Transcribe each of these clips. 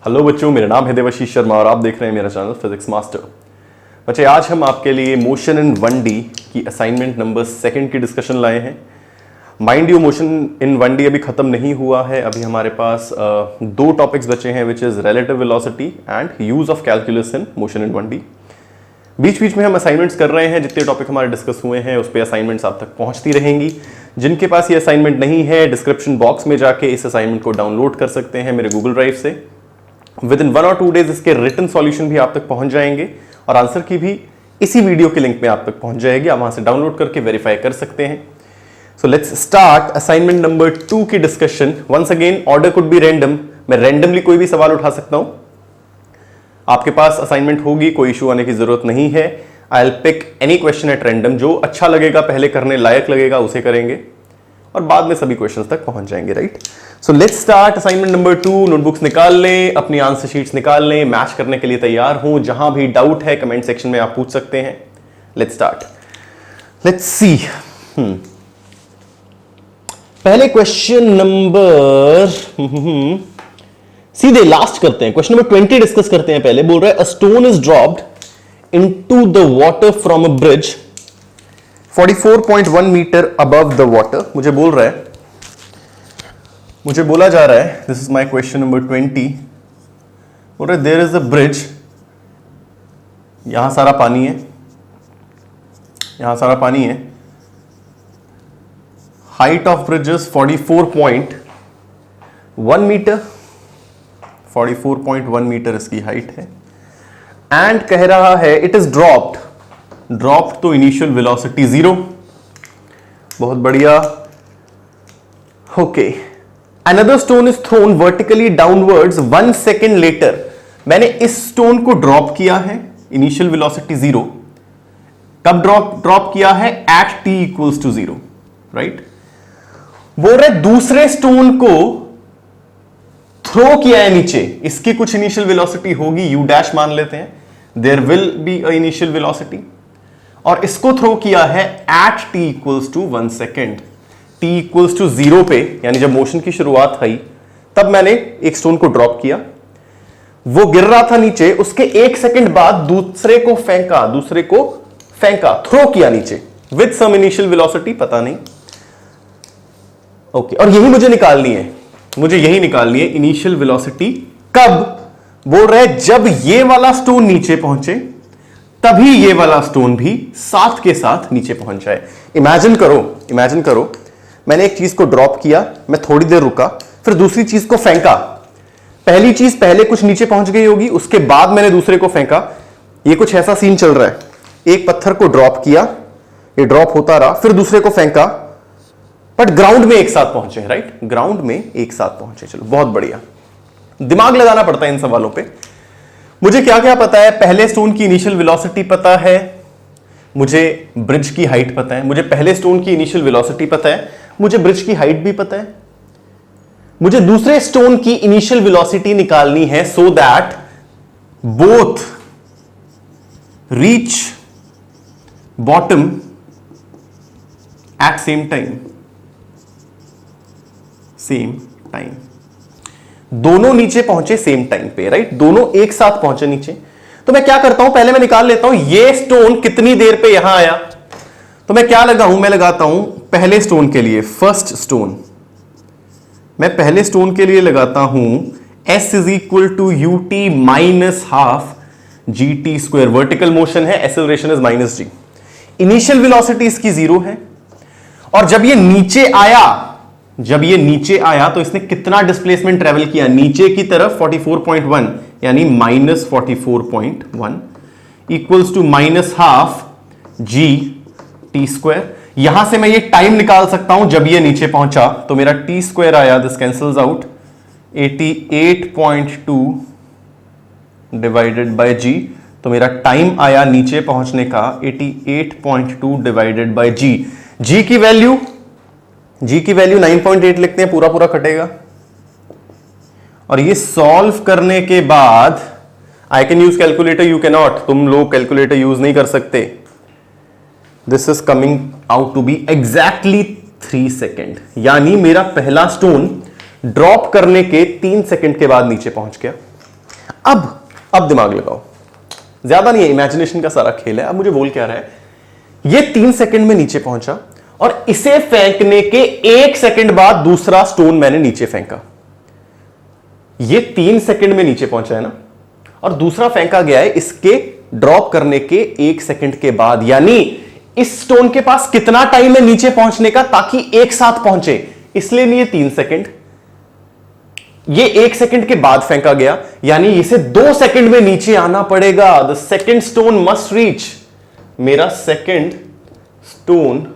Hello बच्चों, मेरा नाम है देवाशीष शर्मा और आप देख रहे हैं मेरा चैनल फिजिक्स मास्टर। बच्चे, आज हम आपके लिए मोशन इन 1D की असाइनमेंट नंबर 2 की डिस्कशन लाए हैं। Mind you, motion in 1D अभी खत्म नहीं हुआ है। अभी हमारे पास 2 टॉपिक्स बचे हैं, which is relative velocity and use of calculus in motion in 1D। बीच बीच में हम असाइनमेंट्स कर रहे हैं। जितने टॉपिक हमारे डिस्कस हुए हैं उस पर असाइनमेंट्स आप तक पहुंचती रहेंगी। जिनके पास ये असाइनमेंट नहीं है, डिस्क्रिप्शन बॉक्स में जाके इस असाइनमेंट को डाउनलोड कर सकते हैं मेरे गूगल ड्राइव से। विद इन 1 और 2 डेज इसके रिटन सॉल्यूशन भी आप तक पहुंच जाएंगे और आंसर की भी इसी वीडियो के लिंक में आप तक पहुंच जाएगी। आप वहां से डाउनलोड करके वेरीफाई कर सकते हैं। So let's start assignment number 2 की discussion. Once again, order could be random. मैं रैंडमली कोई भी सवाल उठा सकता हूं। आपके पास असाइनमेंट होगी, कोई इशू आने की जरूरत नहीं है। I will pick any question at random. जो अच्छा लगेगा, पहले करने लायक लगेगा, उसे करेंगे और बाद में सभी क्वेश्चंस तक पहुंच जाएंगे। Right, so let's start assignment number 2। Notebooks निकाल लें, अपनी आंसर शीट्स निकाल लें, मैच करने के लिए तैयार हूं। जहां भी डाउट है कमेंट सेक्शन में आप पूछ सकते हैं। Let's start, let's see. पहले क्वेश्चन नंबर सीधे लास्ट करते हैं। क्वेश्चन नंबर 20 डिस्कस करते हैं। पहले बोल रहा है, a stone is dropped into the water from a bridge 44.1 metre above the water. मुझे बोला जा रहा है, this is my question number 20। बोल रहे देयर इज अ ब्रिज, यहां सारा पानी है, यहां सारा पानी है। Height of bridge is 44.1 metre. 44.1 metre इसकी हाइट है। एंड कह रहा है इट इज ड्रॉप्ड तो इनिशियल वेलोसिटी 0। बहुत बढ़िया। Okay, another stone is thrown vertically downwards 1 second later. मैंने इस स्टोन को ड्रॉप किया है, इनिशियल वेलोसिटी 0। कब ड्रॉप किया है? At t equals to 0। Right, बोल रहे दूसरे स्टोन को थ्रो किया है नीचे। इसकी कुछ इनिशियल वेलोसिटी होगी, u डैश मान लेते हैं। There will be a initial velocity. और इसको थ्रो किया है at t equals to 1 second. t equals to 0 पे, यानी जब मोशन की शुरुआत हुई तब मैंने एक स्टोन को ड्रॉप किया। वो गिर रहा था नीचे, उसके 1 सेकेंड बाद दूसरे को फेंका, थ्रो किया नीचे विद सम इनिशियल वेलोसिटी, पता नहीं। ओके, और यही मुझे निकालनी है इनिशियल वेलोसिटी। कब? बोल रहे जब ये वाला स्टोन नीचे पहुंचे तभी ये वाला स्टोन भी साथ के साथ नीचे पहुंच जाए। इमेजिन करो मैंने एक चीज को ड्रॉप किया, मैं थोड़ी देर रुका, फिर दूसरी चीज को फेंका। पहली चीज पहले कुछ नीचे पहुंच गई होगी, उसके बाद मैंने दूसरे को फेंका। ये कुछ ऐसा सीन चल रहा है। एक पत्थर को ड्रॉप किया, ये ड्रॉप होता रहा, फिर दूसरे को फेंका, बट ग्राउंड में एक साथ पहुंचे। राइट, ग्राउंड में एक साथ पहुंचे। चलो, बहुत बढ़िया। दिमाग लगाना पड़ता है इन सवालों पे। मुझे क्या क्या पता है? पहले स्टोन की इनिशियल वेलोसिटी पता है, मुझे ब्रिज की हाइट पता है। मुझे पहले स्टोन की इनिशियल वेलोसिटी पता है, मुझे ब्रिज की हाइट भी पता है। मुझे दूसरे स्टोन की इनिशियल वेलोसिटी निकालनी है so that both reach bottom at same time. दोनों नीचे पहुंचे सेम टाइम पे। राइट, दोनों एक साथ पहुंचे नीचे। तो मैं क्या करता हूं, पहले मैं निकाल लेता हूं ये स्टोन कितनी देर पे यहां आया। तो मैं क्या मैं लगाता हूं पहले स्टोन के लिए, फर्स्ट स्टोन। मैं पहले स्टोन के लिए लगाता हूं s is equal to ut minus half gt square. Vertical motion है, acceleration is minus g। Initial velocity इसकी 0 है। और जब ये नीचे आया तो इसने कितना डिस्प्लेसमेंट ट्रेवल किया? नीचे की तरफ 44.1, यानी minus 44.1 equals to minus half g t square. यहां से मैं ये टाइम निकाल सकता हूं जब ये नीचे पहुंचा, तो मेरा टी स्क्वायर आया, this cancels out, 88.2 divided by G. तो मेरा टाइम आया नीचे पहुंचने का 88.2 डिवाइडेड बाय जी। जी की वैल्यू 9.8 लिखते हैं, पूरा कटेगा। और ये सॉल्व करने के बाद I can use calculator, you can not. तुम लोग कैलकुलेटर यूज नहीं कर सकते। This is coming out to be exactly 3 second, यानी मेरा पहला स्टोन ड्रॉप करने के 3 सेकेंड के बाद नीचे पहुंच गया। अब दिमाग लगाओ, ज्यादा नहीं है, इमेजिनेशन का सारा खेल है। अब मुझे बोल क्या रहा है, ये 3 सेकंड में नीचे पहुंचा और इसे फेंकने के 1 सेकंड बाद दूसरा स्टोन मैंने नीचे फेंका। ये 3 सेकंड में नीचे पहुंचा है ना, और दूसरा फेंका गया है इसके ड्रॉप करने के 1 सेकंड के बाद। यानी इस स्टोन के पास कितना टाइम है नीचे पहुंचने का ताकि एक साथ पहुंचे, इसलिए नहीं ये 3 सेकंड, ये 1 सेकंड के बाद फेंका गया, यानी इसे 2 सेकंड में नीचे आना पड़ेगा। The second stone must reach, मेरा second stone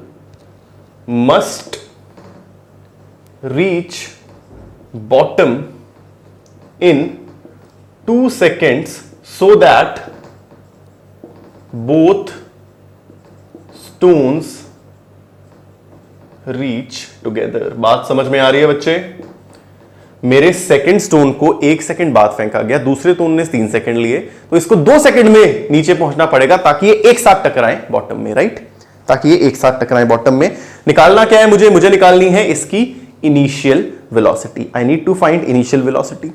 must reach bottom in 2 seconds so that both stones reach together। बात समझ में आ रही है बच्चे? मेरे सेकंड स्टोन को 1 सेकंड बाद फेंका गया, दूसरे स्टोन ने 3 सेकंड लिए, तो इसको 2 सेकंड में नीचे पहुंचना पड़ेगा ताकि ये एक साथ टकराएं बॉटम में, राइट? ताकि ये एक साथ टकराएं बॉटम में। निकालना क्या है मुझे निकालनी है इसकी initial velocity. I need to find initial velocity.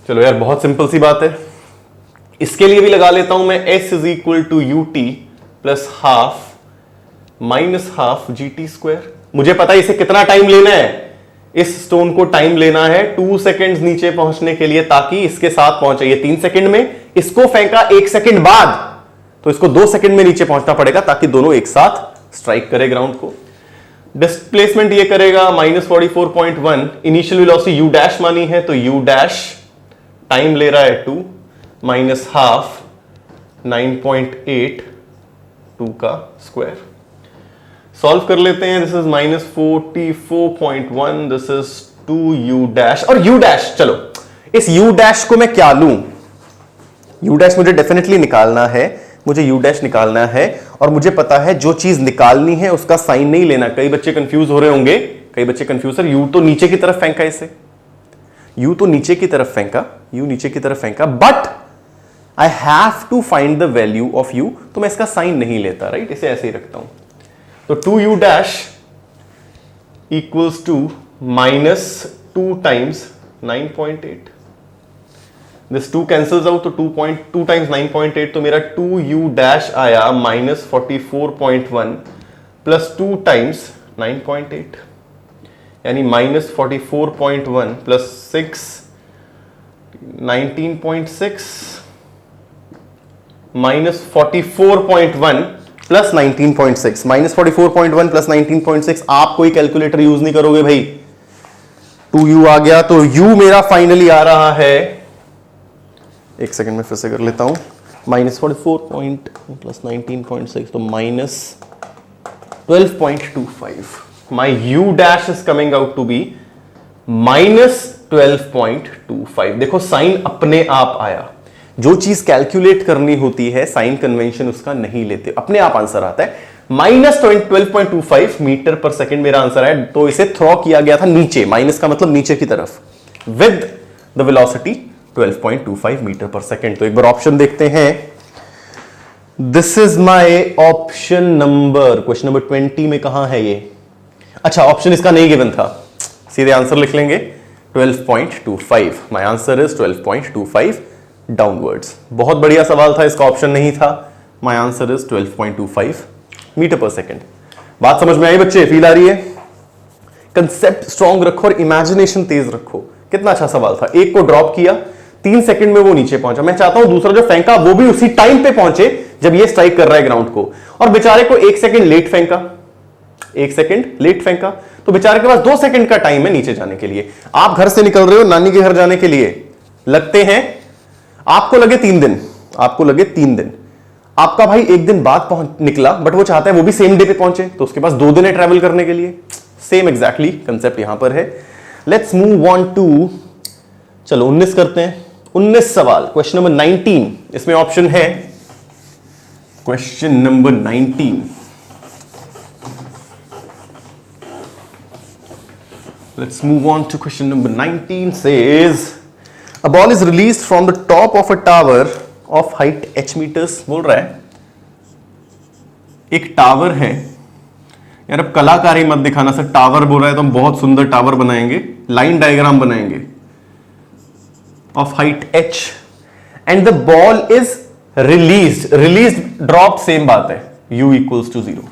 चलो यार, बहुत सिंपल सी बात है, इसके लिए भी लगा लेता हूं मैं s is equal to ut plus half minus half GT²। मुझे पता है इसे कितना टाइम लेना है, इस स्टोन को टाइम लेना है 2 सेकंड्स नीचे पहुंचने के लिए ताकि इसके साथ पहुंचे। ये 3 सेकंड में, इसको फेंका 1 सेकंड बाद, तो इसको 2 सेकंड में नीचे पहुंचना पड़ेगा ताकि दोनों एक साथ स्ट्राइक करे ग्राउंड को। डिस्प्लेसमेंट ये करेगा -44.1, इनिशियल वेलोसिटी u डैश मानी है तो u डैश टाइम ले रहा है 2 माइनस हाफ 9.8 2 का स्क्वायर। सॉल्व कर लेते हैं। This is -44.1, this is 2u dash और u डैश। चलो इस u डैश को मैं क्या लूं, u डैश मुझे डेफिनेटली निकालना है, मुझे u डैश निकालना है और मुझे पता है जो चीज निकालनी है उसका साइन नहीं लेना। कई बच्चे कंफ्यूज हो रहे होंगे, कई बच्चे कंफ्यूज, सर u तो नीचे की तरफ फेंका, इसे u तो नीचे की तरफ फेंका, u नीचे की तरफ फेंका, but I have to find the value of u, तो मैं इसका साइन नहीं लेता, राइट? इसे ऐसे ही रखता हूं। तो 2u dash equals to -2 times 9.8, this 2 cancels out, तो 2 टाइम्स 9.8, तो मेरा 2u डैश आया -44.1 प्लस 2 टाइम्स 9.8, यानी -44.1 प्लस 6 19.6 -44.1 प्लस 19.6, -44.1 प्लस 19.6। आप कोई कैलकुलेटर यूज नहीं करोगे भाई, 2u आ गया, तो u मेरा फाइनली आ रहा है, एक सेकंड में फिर से कर लेता हूं, -44 प्लस 19.6 तो -12.25। My u dash is coming out to be -12.25। देखो साइन अपने आप आया, जो चीज कैलकुलेट करनी होती है साइन कन्वेंशन उसका नहीं लेते, अपने आप आंसर आता है। -12.25 मीटर पर सेकंड मेरा आंसर है, तो इसे थ्रो किया गया था नीचे, माइनस का मतलब नीचे की तरफ, विद द वेलोसिटी 12.25 मीटर पर सेकंड। तो एक बार ऑप्शन देखते हैं। This is my option number, question number 20 में कहां है ये? अच्छा, ऑप्शन इसका नहीं गिवन था, सीधे आंसर लिख लेंगे 12.25। My answer is 12.25 downwards. बहुत बढ़िया सवाल था, इसका ऑप्शन नहीं था। माई आंसर इज 12.25 मीटर पर सेकेंड। बात समझ में आई बच्चे? फील आ रही है? कंसेप्ट स्ट्रॉन्ग रखो और इमेजिनेशन तेज रखो। कितना अच्छा सवाल था। एक को ड्रॉप किया, 3 सेकंड में वो नीचे पहुंचा। मैं चाहता हूं दूसरा जो फेंका वो भी उसी टाइम पे पहुंचे जब ये स्ट्राइक कर रहा है ग्राउंड को, और बेचारे को 1 सेकंड लेट फेंका, 1 सेकंड लेट फेंका, तो बेचारे के पास 2 सेकंड का टाइम है नीचे जाने के लिए। आप घर से निकल रहे हो नानी के घर जाने के लिए, लगते हैं, आपको लगे 3 दिन, आपको लगे 3 दिन, आपका भाई 1 दिन बाद निकला, बट वो चाहता है वो भी सेम डे पे पहुंचे, तो उसके पास 2 दिन है ट्रैवल करने के लिए। सेम एग्जैक्टली कंसेप्ट यहां पर है। लेट्स मूव ऑन टू, चलो 19 करते हैं। 19 सवाल, क्वेश्चन नंबर 19, इसमें ऑप्शन है question number 19। Let's move on to question number 19. Says a ball is released from the top of a tower of height h meters। बोल रहा है एक टावर है, यार अब कलाकारी मत दिखाना सर, टावर बोल रहा है तो हम बहुत सुंदर टावर बनाएंगे, लाइन डायग्राम बनाएंगे। of height h and the ball is released drop same बात है, u equals to 0.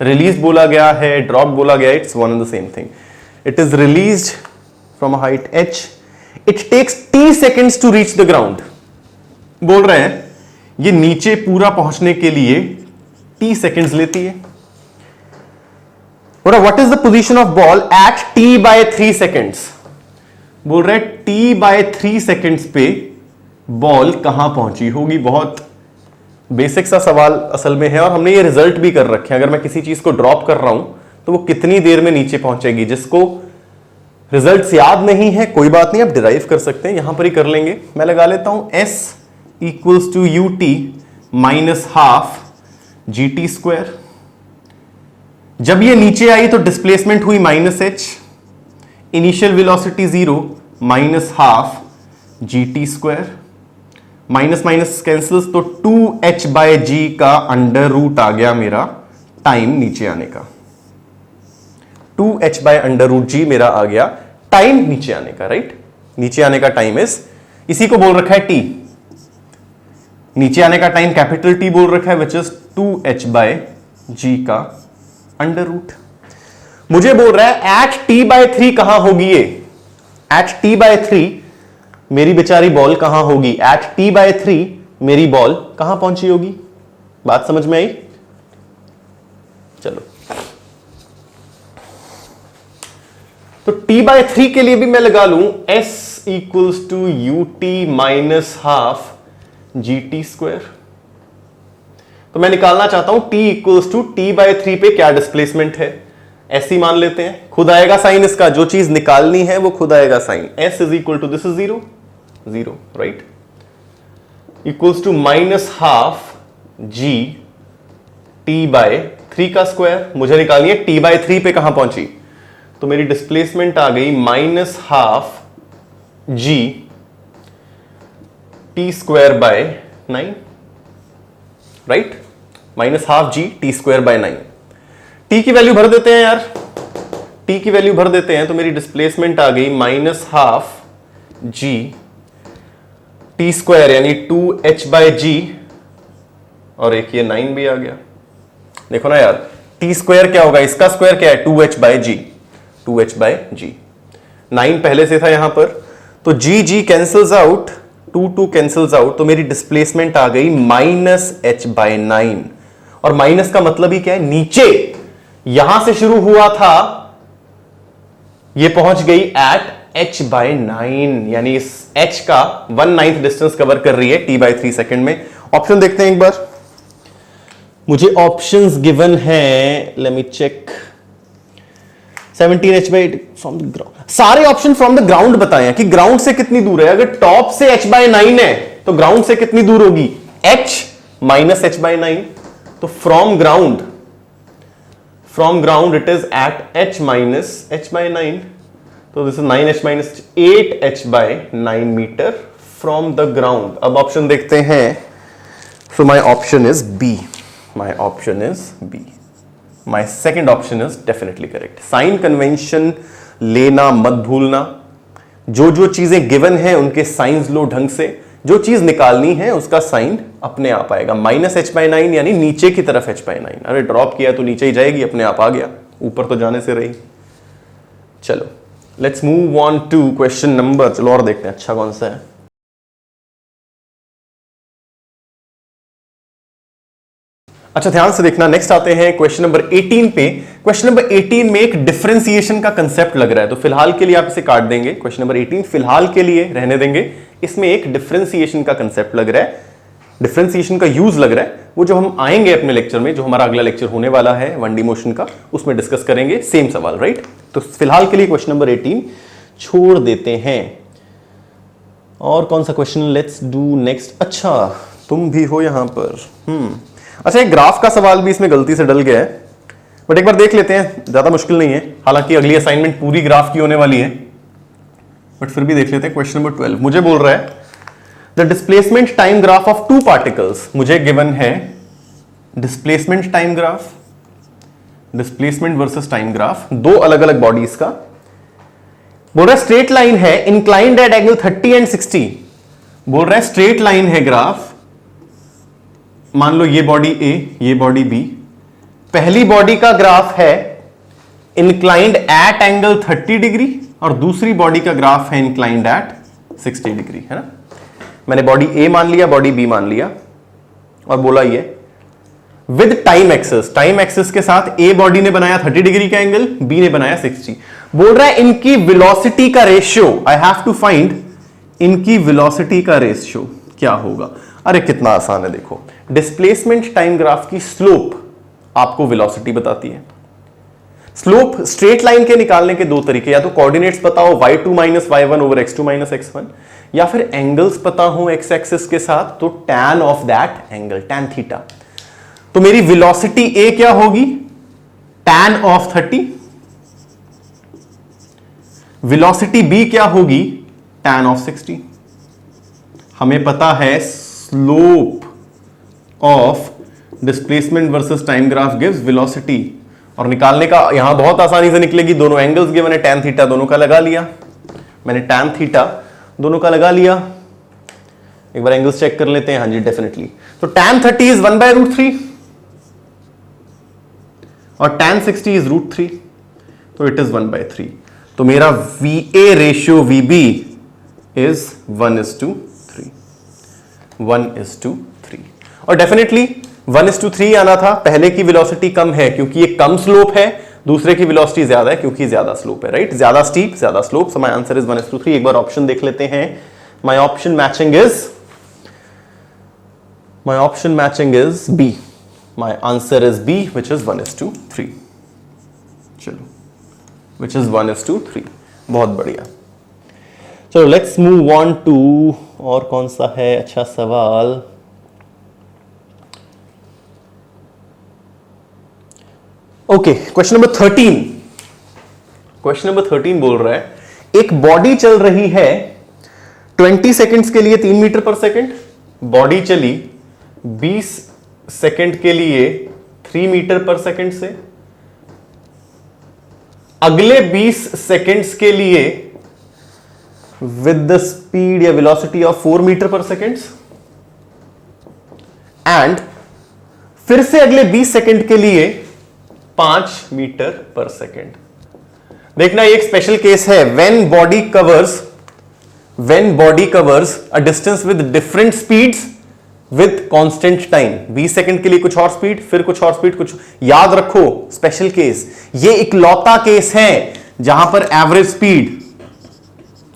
released बोला गया है, drop बोला गया है, it's one and the same thing. It is released from a height h. It takes t seconds to reach the ground. बोल रहे हैं ये नीचे पूरा पहुंचने के लिए t seconds लेती है. What is the position of ball at t by 3 seconds? बोल रहे हैं t by 3 seconds पे बॉल कहां पहुंची होगी. बहुत बेसिक सा सवाल असल में है और हमने ये रिजल्ट भी कर रखे हैं. अगर मैं किसी चीज को ड्रॉप कर रहा हूं तो वो कितनी देर में नीचे पहुंचेगी. जिसको रिजल्ट्स याद नहीं है कोई बात नहीं, आप डिराइव कर सकते हैं, यहां पर ही कर लेंगे. मैं लगा लेता हूं s equals to ut minus half gt square. जब ये नीचे आई तो डिस्प्लेसमेंट हुई minus h, initial velocity 0 minus half gt square. Minus minus cancels तो 2h बाय जी का अंडर रूट आ गया मेरा टाइम नीचे आने का. 2h बाय अंडर रूट जी मेरा आ गया टाइम नीचे आने का. राइट, नीचे आने का टाइम इसी को बोल रखा है t. नीचे आने का टाइम कैपिटल T बोल रखा है विच इज 2h बाय जी का अंडर रूट. मुझे बोल रहा है एट t बाय 3 कहां होगी ये. एट t बाय 3 मेरी बेचारी बॉल कहां होगी. एट t बाय 3 मेरी बॉल कहां पहुंची होगी. बात समझ में आई. चलो तो t बाय 3 के लिए भी मैं लगा लूं s equals to ut minus half gt square. तो मैं निकालना चाहता हूं t equals to t by 3 पे क्या डिस्प्लेसमेंट है. ऐसे ही मान लेते हैं, खुद आएगा साइन इसका. जो चीज निकालनी है वो खुद आएगा sign. s is equal to this is 0 right, equals to minus half g t by 3 का स्क्वायर. मुझे निकालनी है t बाय 3 पे कहां पहुंची. तो मेरी डिस्प्लेसमेंट आ गई minus half g t square by 9. Right, minus half g t square by 9. T की वैल्यू भर देते हैं यार, टी की वैल्यू भर देते हैं तो मेरी डिस्प्लेसमेंट आ गई minus half g t square यानी 2h बाय जी और एक ये 9 भी आ गया. देखो ना यार, टी स्क्वायर क्या होगा, इसका स्क्वायर क्या है 2h बाय जी. 2h बाय जी 9 पहले से था यहां पर, तो जी जी कैंसल्स आउट, 2 कैंसल्स आउट, तो मेरी डिस्प्लेसमेंट आ गई माइनस h बाय 9. और माइनस का मतलब ही क्या है, नीचे यहां से शुरू हुआ था ये पहुंच गई एट h बाय 9, यानी इस h का 1/9 डिस्टेंस कवर कर रही है t बाय 3 सेकेंड में. ऑप्शन देखते हैं एक बार. मुझे ऑप्शंस गिवन है, let me check. 17h by from the ground. सारे ऑप्शन फ्रॉम द ग्राउंड बताए हैं कि ग्राउंड से कितनी दूर है. अगर टॉप से h बाय 9 है तो ग्राउंड से कितनी दूर होगी, h माइनस h बाय 9. तो from ground it is at h minus h by 9. तो this is 9h minus 8h by 9 metre from the ground. अब ऑप्शन देखते हैं. So my option is B. My option is B. My second option is definitely correct. Sign convention लेना मत भूलना. जो जो चीजें गिवन है उनके साइंस लो ढंग से. जो चीज निकालनी है उसका साइन अपने आप आएगा. माइनस h बाय 9 यानी नीचे की तरफ h बाय 9. अरे ड्रॉप किया तो नीचे ही जाएगी, अपने आप आ गया, ऊपर तो जाने से रही. चलो let's move on to question number. चलो और देखते हैं अच्छा कौन सा है. अच्छा ध्यान से देखना. नेक्स्ट आते हैं क्वेश्चन नंबर 18 पे. क्वेश्चन नंबर 18 में एक डिफरेंशिएशन का कंसेप्ट लग रहा है, तो फिलहाल के लिए आप इसे काट देंगे. क्वेश्चन नंबर 18 फिलहाल के लिए रहने देंगे. इसमें एक डिफरेंशिएशन का कंसेप्ट लग रहा है, डिफरेंशिएशन का यूज लग रहा है. वो जो हम आएंगे अपने लेक्चर में, जो हमारा अगला लेक्चर होने वाला है 1D मोशन का, उसमें डिस्कस करेंगे सेम सवाल. राइट, तो फिलहाल के लिए क्वेश्चन नंबर 18 छोड़ देते हैं. और कौन सा क्वेश्चन लेट्स डू नेक्स्ट. अच्छा तुम भी हो यहां पर. अच्छा एक ग्राफ का सवाल भी इसमें गलती से डल गया है, बट एक बार देख लेते हैं, ज्यादा मुश्किल नहीं है. हालांकि अगली असाइनमेंट पूरी ग्राफ की होने वाली है, बट फिर भी देख लेते हैं. क्वेश्चन नंबर 12 मुझे बोल रहा है the displacement time graph of 2 particles. मुझे गिवन है displacement time graph, displacement versus time graph, दो अलग अलग बॉडीज का. बोल रहा है स्ट्रेट लाइन है, इंक्लाइंड एट एंगल 30 एंड 60. बोल रहा है स्ट्रेट लाइन है ग्राफ, मान लो ये बॉडी ए, ये बॉडी बी, पहली बॉडी का ग्राफ है इंक्लाइंड एट एंगल 30 डिग्री और दूसरी बॉडी का ग्राफ है इंक्लाइंड एट 60 डिग्री, है ना। मैंने बॉडी ए मान लिया, बॉडी बी मान लिया और बोला ये with time axis, time axis के साथ ए बॉडी ने बनाया 30 डिग्री का एंगल, बी ने बनाया 60। बोल रहा है इनकी वेलोसिटी का ratio, I have to find इनकी वेलोसिटी का रेशियो क्या होगा। अरे कितना आसान है, देखो डिस्प्लेसमेंट टाइम ग्राफ की स्लोप आपको वेलोसिटी बताती है। स्लोप स्ट्रेट लाइन के निकालने के दो तरीके, या तो कोऑर्डिनेट्स पता हो y2 minus y1 over x2 minus x1, या फिर एंगल्स पता हो x एक्सिस के साथ तो tan of that angle, tan theta. तो मेरी वेलोसिटी a क्या होगी, tan ऑफ 30, वेलोसिटी b क्या होगी, tan ऑफ 60। हमें पता है slope of displacement versus time graph gives velocity, और निकालने का यहां बहुत आसानी से निकलेगी। दोनों एंगल्स गिवन है, tan थीटा दोनों का लगा लिया, मैंने tan थीटा दोनों का लगा लिया। एक बार एंगल्स चेक कर लेते हैं, हाँ जी डेफिनेटली। तो tan 30 इज 1/√3 और tan 60 इज √3, तो इट इज 1/3। तो मेरा VA रेशियो VB इज 1:3, 1:3। और डेफिनेटली 1:3 आना था, पहले की वेलोसिटी कम है क्योंकि ये कम स्लोप है, दूसरे की वेलोसिटी ज्यादा है क्योंकि ज्यादा स्लोप है, राइट। ज्यादा स्टीप ज्यादा slope, so my answer is 1:3। एक बार ऑप्शन देख लेते हैं। My option matching is B, my answer is B which is 1:3। चलो, व्हिच इज 1:3, बहुत बढ़िया। चलो लेट्स मूव ऑन टू, और कौन सा है अच्छा सवाल। Okay, question number 13। Question number 13 बोल रहा है एक बॉडी चल रही है 20 सेकंड्स के लिए 3 मीटर पर सेकंड, बॉडी चली 20 सेकंड के लिए 3 मीटर पर सेकंड से, अगले 20 सेकंड्स के लिए विद द स्पीड या वेलोसिटी ऑफ 4 मीटर पर सेकंड, एंड फिर से अगले 20 सेकंड के लिए 5 मीटर पर सेकंड। देखना ये एक स्पेशल केस है, when body covers a distance with different speeds with constant time. 20 second के लिए कुछ और स्पीड, फिर कुछ और स्पीड, कुछ। याद रखो स्पेशल केस, ये इकलौता केस है जहां पर एवरेज स्पीड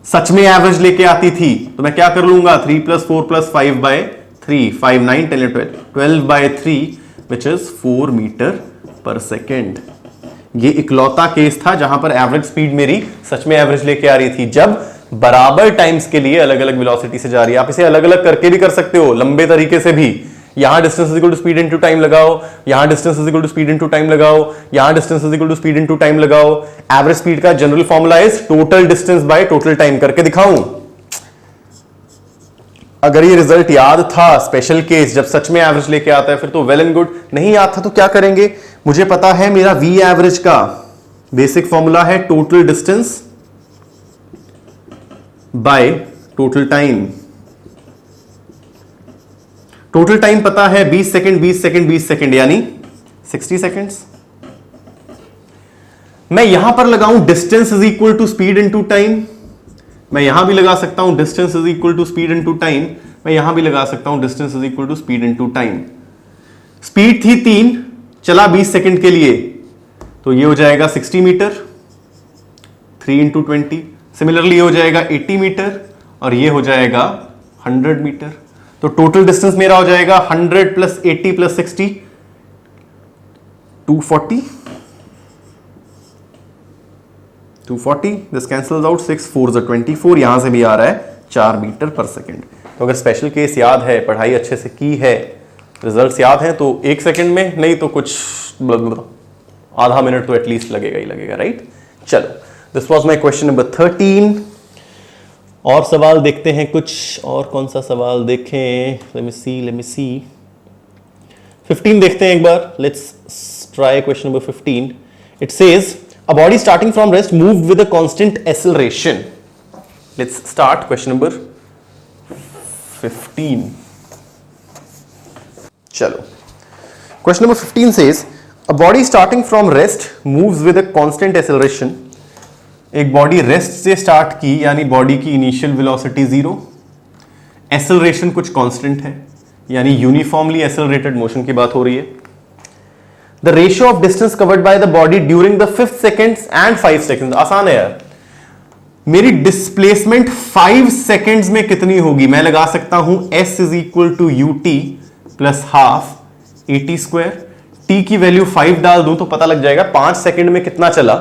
सच में एवरेज लेके आती थी। तो मैं क्या कर लूंगा, 3 + 4 + 5/3, 5 9 10 12/3 विच इज 4 मीटर पर सेकेंड। ये इकलौता केस था जहां पर एवरेज स्पीड मेरी सच में एवरेज लेके आ रही थी, जब बराबर टाइम्स के लिए अलग अलग वेलोसिटी से जा रही है। आप इसे अलग अलग करके भी कर सकते हो, लंबे तरीके से भी। यहां distance is equal to speed into time लगाओ, यहां distance is equal to speed into time लगाओ, यहां distance is equal to speed into time लगाओ। एवरेज स्पीड का general formula is total distance by total time. करके दिखाऊं? अगर ये रिजल्ट याद था, स्पेशल केस जब सच में एवरेज लेके आता है, फिर तो वेल एंड गुड। नहीं याद था तो क्या करेंगे, मुझे पता है मेरा वी एवरेज का बेसिक फॉर्मूला है total distance by total time. Total time पता है 20 सेकंड 20 सेकंड 20 सेकंड यानी 60 सेकंड्स। मैं यहां पर लगाऊं distance is equal to speed into time, मैं यहां भी लगा सकता हूं distance is equal to speed into time, मैं यहां भी लगा सकता हूं distance is equal to speed into time. Speed थी 3, चला 20 सेकंड के लिए, तो ये हो जाएगा 60 मीटर, 3 × 20। सिमिलरली ये हो जाएगा 80 मीटर और ये हो जाएगा 100 मीटर। तो टोटल डिस्टेंस मेरा हो जाएगा 100 + 80 + 60 240। 240, दिस कैंसल्स आउट, 6 4 24। यहां से भी आ रहा है 4 मीटर पर सेकंड। तो अगर स्पेशल केस याद है, पढ़ाई अच्छे से की है, रिजल्ट्स याद हैं, तो 1 सेकंड में नहीं तो कुछ आधा मिनट तो एटलीस्ट लगेगा ही लगेगा, राइट। चलो, this was my question number 13। और सवाल देखते हैं कुछ, और कौन सा सवाल देखें, लेट मी सी 15 देखते हैं एक बार। Let's try question number 15। It says a body starting from rest moved with a constant acceleration. Let's start question number 15. चलो, question number 15 says a body starting from rest moves with a constant acceleration. एक body rest से start की, यानी body की initial velocity 0, acceleration कुछ constant है, यानी uniformly accelerated motion की बात हो रही है. The ratio of distance covered by the body during the 5 seconds and 5 seconds. आसान है यार. मेरी डिस्प्लेसमेंट 5 सेकेंड्स में कितनी होगी? मैं लगा सकता हूं s is equal to u t plus half a t square. T की वैल्यू 5 डाल दूं तो पता लग जाएगा 5 सेकेंड में कितना चला.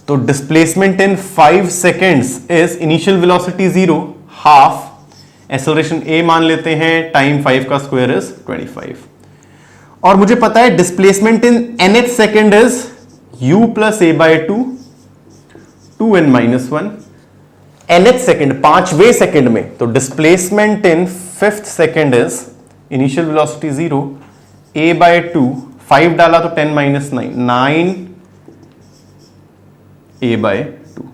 तो displacement in 5 seconds is initial velocity 0, half acceleration a मान लेते हैं, टाइम 5 का स्क्वायर इज 25. और मुझे पता है displacement in nth second is u plus A by 2 2n minus 1. nth second, 5वें सेकेंड में. तो displacement in 5th second is initial velocity 0, a by 2, 5 डाला तो 10 minus 9, 9 a by 2,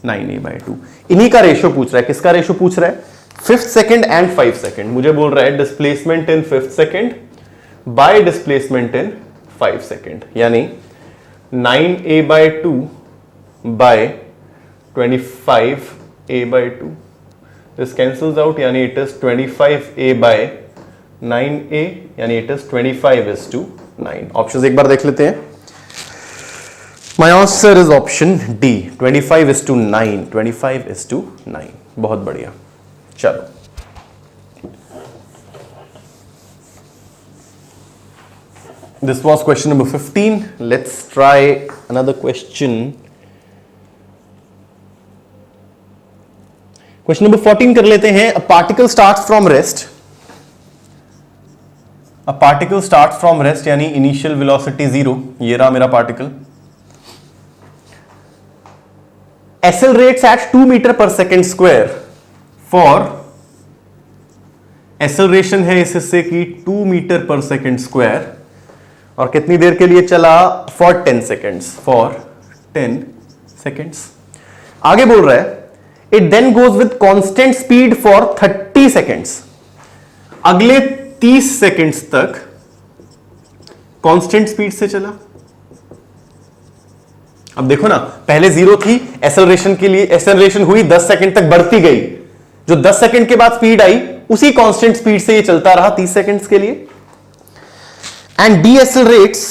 9a by 2. इन्हीं का रेशियो पूछ रहा है. किसका रेशियो पूछ रहा है? 5th second and 5 second. मुझे बोल रहा है displacement in 5th second by displacement in 5 second, यानी 9a by 2 by 25a by 2. This cancels out, यानी it is 25a by 9a, यानी इट इज 25:9. ऑप्शंस एक बार देख लेते हैं. My answer is option D, 25:9. 25:9. बहुत बढ़िया. चलो, this was question number 15. Let's try another question. Question number 14 कर लेते हैं. A particle starts from rest. A particle starts from rest, यानी initial velocity 0. ये रहा मेरा particle. Accelerates at 2 meter per second square. For acceleration है इस हिस्से की 2 मीटर पर सेकेंड स्क्वायर, और कितनी देर के लिए चला? For 10 seconds. For 10 seconds. आगे बोल रहा है it then goes with constant speed for 30 seconds. अगले 30 सेकेंड्स तक कांस्टेंट स्पीड से चला. अब देखो ना, पहले 0 थी, एक्सेलरेशन के लिए एक्सेलरेशन हुई, 10 सेकेंड तक बढ़ती गई. जो 10 सेकेंड के बाद स्पीड आई, उसी कांस्टेंट स्पीड से ये चलता रहा 30 सेकेंड्स के लिए. एंड डीएसेलरेट्स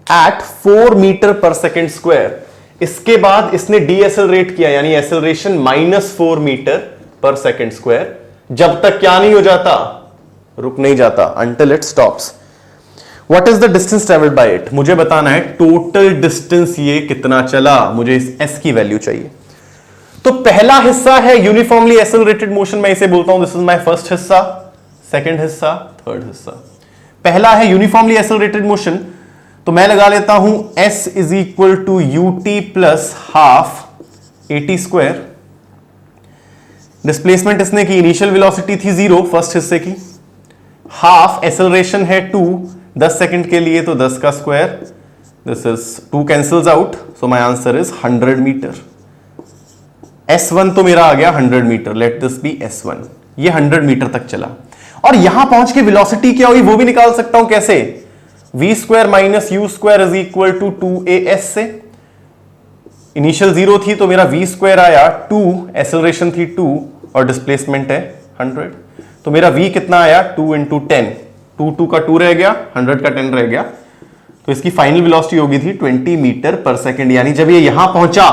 एट 4 मीटर पर सेकेंड स्क्वायर. इसके बाद इसने डीएसेलरेट किया, यानी एक्सेलरेशन -4 मीटर पर सेकेंड स्क्वायर, जब तक क्या नहीं हो जाता? रुक नहीं जाता. Until it stops. What is the distance travelled bye it? मुझे बताना है टोटल डिस्टेंस ये कितना चला. मुझे इस s की वैल्यू चाहिए. तो पहला हिस्सा है यूनिफॉर्मली एक्सेलरेटेड मोशन. मैं इसे बोलता हूं दिस इज माय फर्स्ट हिस्सा, सेकंड हिस्सा, थर्ड हिस्सा. पहला है यूनिफॉर्मली एक्सेलरेटेड मोशन, तो मैं लगा लेता हूं s is equal to u t plus half a t square. Displacement इसने की, इनिशियल वेलोसिटी थी 0 फर्स्ट हिस्से की, हाफ एक्सेलरेशन है 2 10 सेकंड के लिए, तो 10 का square. This is 2 cancels out, so my answer is 100 metre. S1 तो मेरा आ गया 100 metre. Let this B S1. ये 100 मीटर तक चला, और यहां पहुंच के वेलोसिटी क्या हुई वो भी निकाल सकता हूं. कैसे? v square minus u square is equal to 2as से. इनिशियल 0 थी तो मेरा v स्क्वायर आया 2, एक्सेलरेशन थी 2 और डिस्प्लेसमेंट है 100. तो मेरा v कितना आया? 2 इंटू 10. 2 का 2 रह गया, 100 का 10 रह गया. तो इसकी फाइनल वेलोसिटी होगी थी 20 मीटर पर सेकेंड. यानी जब ये यहां पहुंचा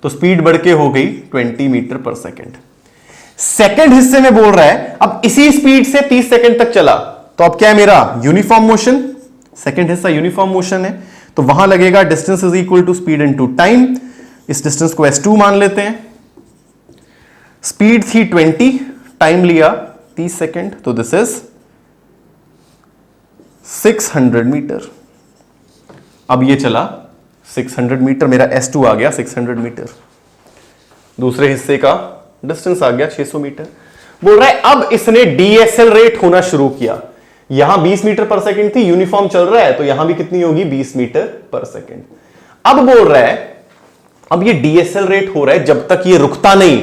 तो स्पीड बढ़ के हो गई 20 मीटर पर सेकेंड. सेकेंड हिस्से में बोल रहा है अब इसी स्पीड से 30 सेकेंड तक चला, तो अब क्या है मेरा? Uniform motion. सेकेंड हिस्सा यूनिफॉर्म मोशन है, तो वहां लगेगा distance is equal to speed into time. इस डिस्टेंस को s2 मान लेते हैं. स्पीड थी 20, टाइम लिया 30 सेकेंड, तो दिस इज 600 मीटर. अब ये चला 600 मीटर, मेरा S2 आ गया 600 मीटर. दूसरे हिस्से का डिस्टेंस आ गया 600 मीटर. बोल रहा है अब इसने डीएसेलरेट होना शुरू किया. यहां 20 मीटर पर सेकंड थी, यूनिफॉर्म चल रहा है, तो यहां भी कितनी होगी? 20 मीटर पर सेकंड. अब बोल रहा है अब ये डीएसेलरेट हो रहा है जब तक ये रुकता नहीं.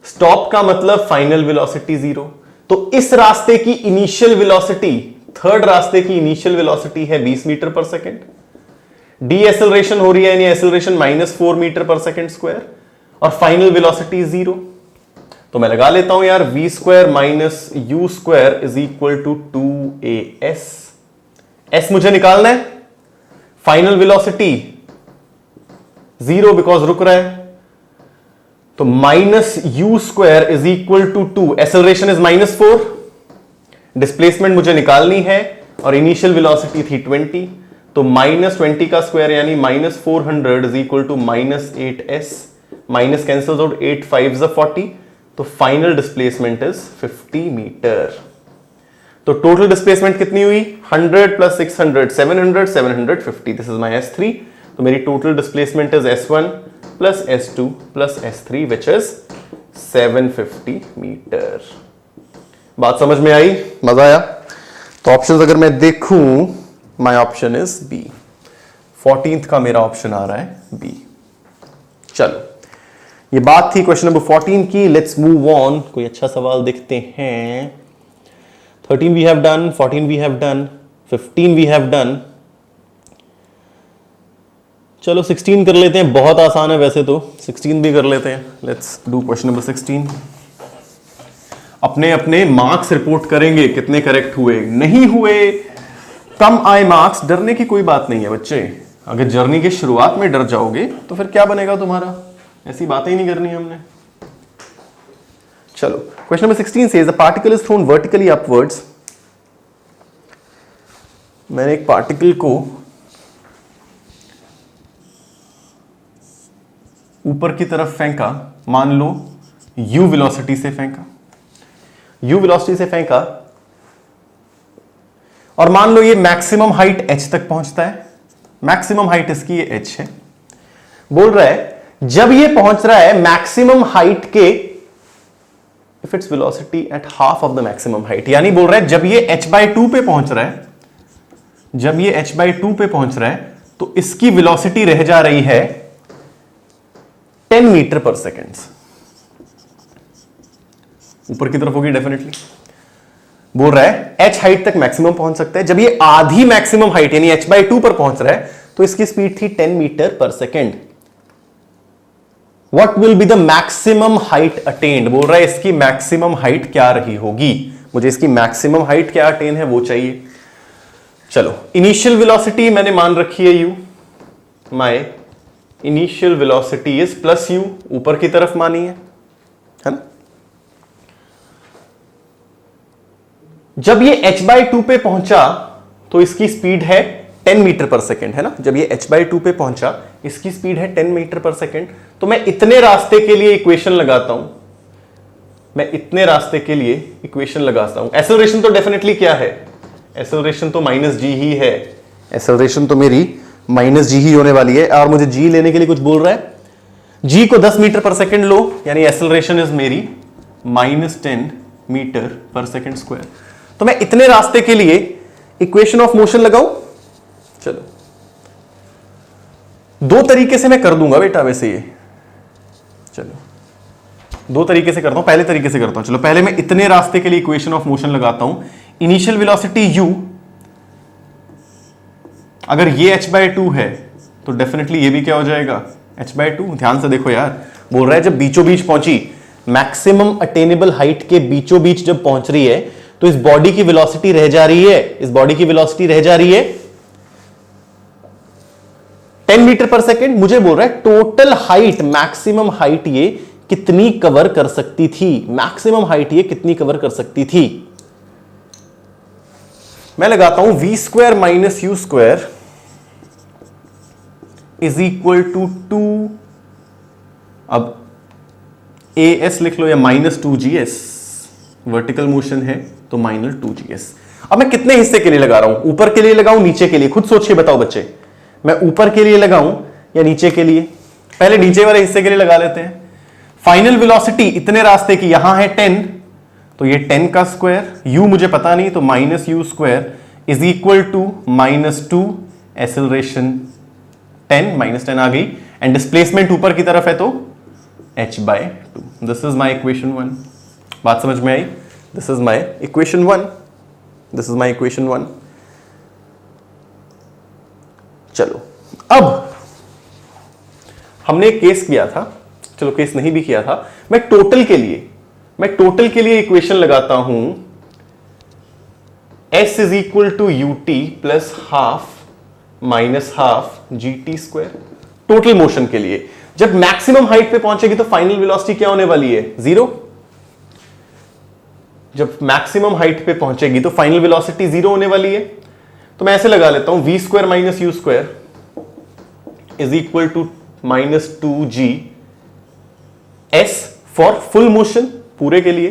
स्टॉप का मतलब फाइनल वेलोसिटी 0। तो इस रास्ते की इनिशियल वेलोसिटी, थर्ड रास्ते की इनिशियल वेलोसिटी है 20 मीटर पर सेकेंड। डी एसेलरेशन हो रही है, यानी एसेलरेशन -4 मीटर पर सेकेंड स्क्वायर, और फाइनल वेलोसिटी 0। तो मैं लगा लेता हूं यार, v square minus u square is equal to 2as। s मुझे निकालना है, फाइनल वेलोसिटी 0 बिकॉज रुक रहा है, तो minus u square is equal to 2, acceleration is -4, displacement मुझे निकालनी है और इनिशियल वेलोसिटी थी 20, तो -20 का स्क्वायर यानी -400 is equal to -8s, minus cancels out, 8 5 40, तो फाइनल डिस्प्लेसमेंट इज 50 मीटर। तो टोटल डिस्प्लेसमेंट कितनी हुई? 100 plus 600 700 750, this is my S3। तो मेरी total displacement is S1 plus S2 plus S3 which is 750 metre. बात समझ में आई? मजा आया? तो ऑप्शंस अगर मैं देखूं, my option is B. 14th का मेरा ऑप्शन आ रहा है बी। चलो, ये बात थी क्वेश्चन नंबर 14 की। लेट्स मूव ऑन, कोई अच्छा सवाल देखते हैं। 13 we have done, 14 we have done, 15 we have done. चलो 16 कर लेते हैं, बहुत आसान है वैसे तो, 16 भी कर लेते हैं। Let's do question number 16। अपने अपने मार्क्स रिपोर्ट करेंगे, कितने करेक्ट हुए, नहीं हुए कम आए मार्क्स, डरने की कोई बात नहीं है बच्चे। अगर जर्नी के शुरुआत में डर जाओगे तो फिर क्या बनेगा तुम्हारा, ऐसी बातें ही नहीं करनी हमने। चलो, question number 16 says the particle is thrown vertically upwards. मैंने एक पार्टिकल को ऊपर की तरफ फेंका, मान लो u वेलोसिटी से फेंका, u वेलोसिटी से फेंका, और मान लो ये मैक्सिमम हाइट h तक पहुंचता है। मैक्सिमम हाइट इसकी ये h है। बोल रहा है जब ये पहुंच रहा है मैक्सिमम हाइट के, if its velocity at half of the maximum height, यानी बोल रहा है जब ये h/2 पे पहुंच रहा है, जब ये h/2 पे पहुंच रहा है तो इसकी वेलोसिटी रह जा रही है 10 मीटर पर सेकेंड। ऊपर की तरफ होगी डेफिनेटली। बोल रहा है h हाइट तक मैक्सिमम पहुंच सकता है, जब ये आधी मैक्सिमम हाइट यानी h/2 पर पहुंच रहा है तो इसकी स्पीड थी 10 मीटर पर second. What will be the maximum height attained? बोल रहा है इसकी मैक्सिमम हाइट क्या रही होगी, मुझे इसकी मैक्सिमम हाइट क्या अटेन है वो चाहिए। चलो, इनिशियल वेलोसिटी मैंने मान रखी है u, my initial velocity is plus u, ऊपर की तरफ मानी है ना। जब ये h/2 पे पहुंचा तो इसकी स्पीड है 10 मीटर पर सेकेंड, है ना। जब ये h/2 पे पहुंचा इसकी स्पीड है 10 मीटर पर सेकेंड। तो मैं इतने रास्ते के लिए इक्वेशन लगाता हूं, मैं इतने रास्ते के लिए इक्वेशन लगाता हूं। एक्सेलरेशन तो डेफिनेटली क्या है, एक्सेलरेशन तो -g ही है, एक्सेलरेशन तो मेरी -g ही होने वाली है। और मुझे g लेने के लिए कुछ बोल रहा है, g को 10 मीटर पर सेकेंड लो, यानी एक्सेलरेशन इज मेरी -10 मीटर पर सेकेंड स्क्वायर। तो मैं इतने रास्ते के लिए इक्वेशन ऑफ मोशन लगाऊं। चलो, दो तरीके से मैं कर दूंगा बेटा वैसे ये। चलो, दो तरीके से करता हूं, पहले तरीके से करता हूं। चलो, पहले मैं इतने रास्ते के लिए इक्वेशन ऑफ मोशन लगाता हूं। इनिशियल वेलोसिटी u, अगर ये h/2 है तो डेफिनेटली ये भी क्या हो जाएगा, h/2। ध्यान से देखो यार, बोल रहा है जब बीचों बीच पहुंची, मैक्सिमम अटेनेबल हाइट के बीचों बीच जब पहुंच रही है तो इस बॉडी की वेलोसिटी रह जा रही है, इस बॉडी की वेलोसिटी रह जा रही है 10 मीटर पर सेकेंड। मुझे बोल रहा है टोटल हाइट, मैक्सिमम हाइट ये कितनी कवर कर सकती थी, मैक्सिमम हाइट ये कितनी कवर कर सकती थी। मैं लगाता हूं v square minus u square is equal to 2, अब as लिख लो या -2gs, वर्टिकल मोशन है तो -2gs। अब मैं कितने हिस्से के लिए लगा रहा हूं, ऊपर के लिए लगाऊं नीचे के लिए, खुद सोच के बताओ बच्चे, मैं ऊपर के लिए लगाऊं या नीचे के लिए। पहले नीचे वाले हिस्से के लिए लगा लेते हैं। फाइनल वेलोसिटी इतने रास्ते की, यहां है 10, तो ये 10 का स्क्वायर, u मुझे पता नहीं तो -u square is equal to -2 acceleration 10, -10 आ गई, एंड डिस्प्लेसमेंट ऊपर की तरफ है तो h/2। 2। This is my equation 1। बात समझ में आई? This is my equation 1, this is my equation 1। चलो अब हमने एक केस किया था, चलो केस नहीं भी किया था, मैं टोटल के लिए इक्वेशन लगाता हूं S is equal to ut plus half minus half GT square. Total motion के लिए जब मैक्सिमम हाइट पे पहुंचेगी तो फाइनल वेलोसिटी क्या होने वाली है? 0। जब मैक्सिमम हाइट पे पहुंचेगी तो फाइनल वेलोसिटी 0 होने वाली है। तो मैं ऐसे लगा लेता हूं v square minus u square is equal to minus 2g s for full motion, पूरे के लिए।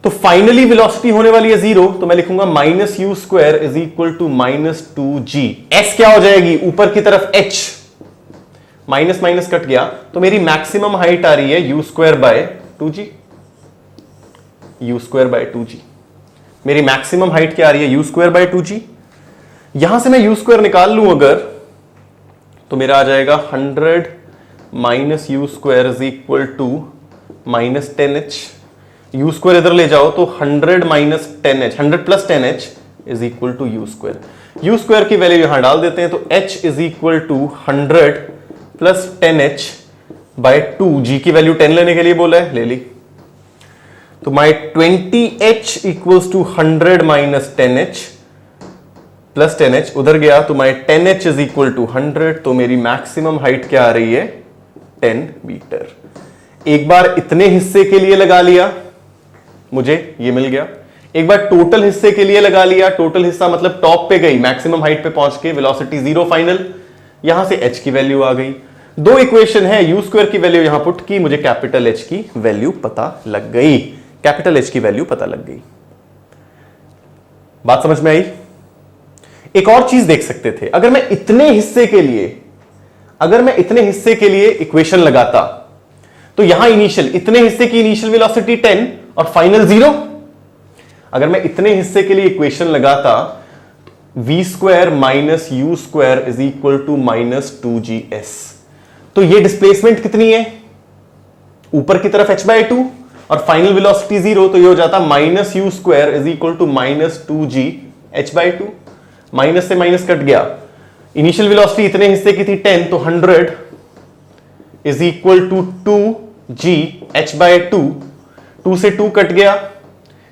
तो फाइनली वेलोसिटी होने वाली है 0, तो मैं लिखूंगा minus u square is equal to minus 2g। s क्या हो जाएगी? ऊपर की तरफ h, माइनस माइनस कट गया, तो मेरी मैक्सिमम हाइट आ रही है u square by 2g। u square by 2g, मेरी मैक्सिमम हाइट क्या आ रही है? u square by 2g। यहां से मैं u स्क्वायर निकाल लूं अगर, तो मेरा आ जाएगा 100 minus u square is equal to minus 10h। U square इधर ले जाओ तो 100 minus 10h, 100 plus 10h is equal to u square. U square की वैल्यू यहां डाल देते हैं तो h is equal to 100 plus 10h by 2। g की वैल्यू 10 लेने के लिए बोला है, ले ली। तो my 20h equals to 100 minus 10h plus 10h उधर गया तो माई 10h इज इक्वल टू 100। तो मेरी मैक्सिमम हाइट क्या आ रही है? 10 मीटर। एक बार इतने हिस्से के लिए लगा लिया, मुझे ये मिल गया। एक बार टोटल हिस्से के लिए लगा लिया, टोटल हिस्सा मतलब टॉप पे गई, मैक्सिमम हाइट पे पहुंच के वेलोसिटी 0 फाइनल, यहां से h की वैल्यू आ गई। दो इक्वेशन है, u स्क्वायर की वैल्यू यहां पुट की, मुझे कैपिटल H की वैल्यू पता लग गई, कैपिटल H की वैल्यू पता लग गई। बात समझ में आई? एक और चीज देख सकते थे, अगर मैं इतने हिस्से के लिए इक्वेशन लगाता तो यहां इतने हिस्से की इनिशियल वेलोसिटी 10 और फाइनल 0। अगर मैं इतने हिस्से के लिए इक्वेशन लगाता v square minus u square is equal to minus 2gs, तो ये डिस्प्लेसमेंट कितनी है? ऊपर की तरफ h/2 और फाइनल वेलोसिटी 0, तो ये हो जाता minus u square is equal to minus 2g h/2। Minus से माइनस कट गया, इनिशियल वेलोसिटी इतने हिस्से की थी 10, तो 100 is equal to 2g h/2। 2 से 2 कट गया,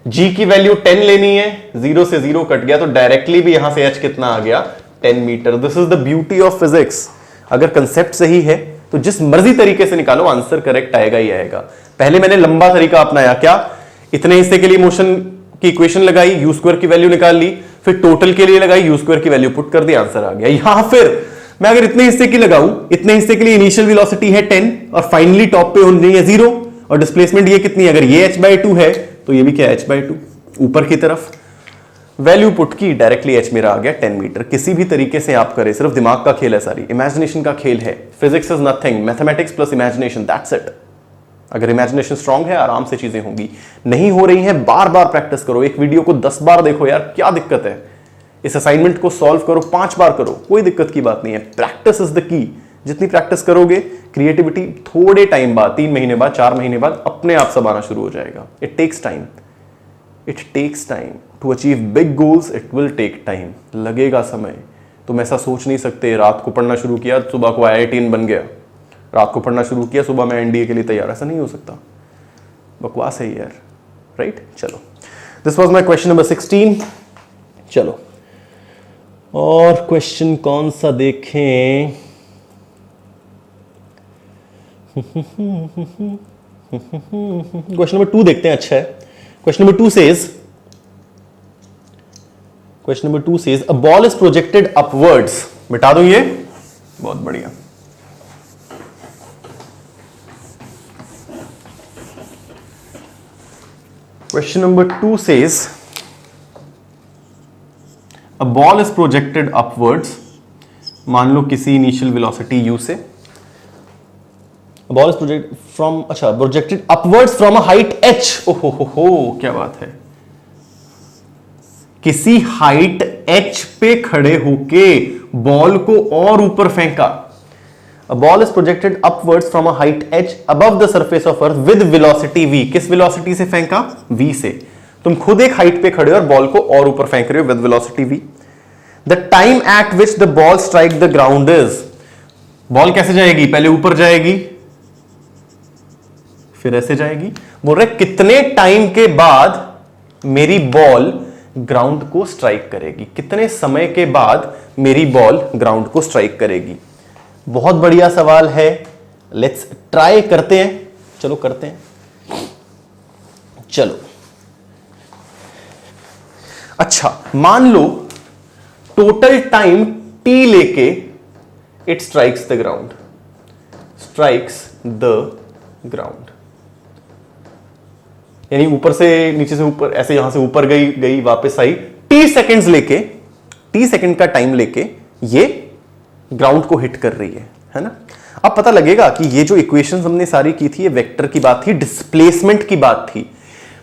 g की वैल्यू 10 लेनी है, 0 से 0 कट गया, तो डायरेक्टली भी यहां से h कितना आ गया? 10 metre. This is the beauty of physics. अगर कंसेप्ट सही है तो जिस मर्जी तरीके से निकालो आंसर करेक्ट आएगा ही आएगा। पहले मैंने लंबा तरीका अपनाया, क्या? इतने हिस्से के लिए मोशन की इक्वेशन लगाई, यू स्क्वायर की वैल्यू निकाल ली, फिर टोटल के लिए लगाई, यू स्क्वायर की वैल्यू पुट कर दी, आंसर आ गया। यहां फिर मैं अगर इतने हिस्से की लगाऊं, इतने हिस्से के लिए इनिशियल वेलोसिटी है 10 और फाइनली टॉप पे होनी है 0 और डिस्प्लेसमेंट ये कितनी है? अगर ये h/2 है तो ये भी क्या है? h/2 ऊपर की तरफ। वैल्यू पुट की, डायरेक्टली h मेरा आ गया 10 मीटर। किसी भी तरीके से आप करें, सिर्फ दिमाग का खेल है, सारी इमेजिनेशन का खेल है। Physics is nothing, mathematics plus imagination, that's it. अगर इमेजिनेशन स्ट्रांग है आराम से चीजें होंगी, नहीं हो रही हैं बार बार प्रैक्टिस करो। एक वीडियो को 10 बार देखो यार, क्या दिक्कत है? इस असाइनमेंट को सॉल्व करो 5 बार करो, कोई दिक्कत की बात नहीं है। Practice is the key. जितनी प्रैक्टिस करोगे क्रिएटिविटी थोड़े टाइम बाद, 3 महीने बाद, 4 महीने बाद अपने आप सब आना शुरू हो जाएगा। It takes time, it takes time to achieve big goals. It will take time, लगेगा समय। तुम ऐसा सोच नहीं सकते रात को पढ़ना शुरू किया सुबह को IIT बन गया, रात को पढ़ना शुरू किया सुबह में NDA के लिए तैयार, ऐसा नहीं हो सकता। बकवास है यार, राइट? चलो, this was my question number 16। चलो और क्वेश्चन कौन सा देखें? क्वेश्चन नंबर 2 देखते हैं, अच्छा है। Question number 2 says a ball is projected upwards. मिटा दूं ये, बहुत बढ़िया। Question number 2 says a ball is projected upwards। मान लो किसी इनिशियल वेलोसिटी u से a ball is projected upwards from a height h। ओहो, क्या बात है। किसी हाइट h पे खड़े होके बॉल को और ऊपर फेंका। A ball is projected upwards from a height h above the surface of earth with velocity v. किस वेलोसिटी से फेंका? v से। तुम खुद एक हाइट पे खड़े हो और बॉल को और ऊपर फेंक रहे हो with velocity v. The time at which the ball strike the ground is. Ball कैसे जाएगी? पहले ऊपर जाएगी, फिर ऐसे जाएगी। बोल रहे कितने टाइम के बाद मेरी बॉल ग्राउंड को स्ट्राइक करेगी, कितने समय के बाद मेरी बॉल ग्राउंड को स्ट्राइक करेगी। बहुत बढ़िया सवाल है, लेट्स ट्राई करते हैं। चलो करते हैं। चलो अच्छा, मान लो टोटल टाइम t लेके it strikes the ground, strikes the ground, यानी ऊपर से नीचे से ऊपर, ऐसे यहां से ऊपर गई गई वापस आई, t सेकेंड्स लेके, t सेकेंड का टाइम लेके ये ग्राउंड को हिट कर रही है ना। अब पता लगेगा कि ये जो इक्वेशंस हमने सारी की थी, ये वेक्टर की बात थी, डिस्प्लेसमेंट की बात थी।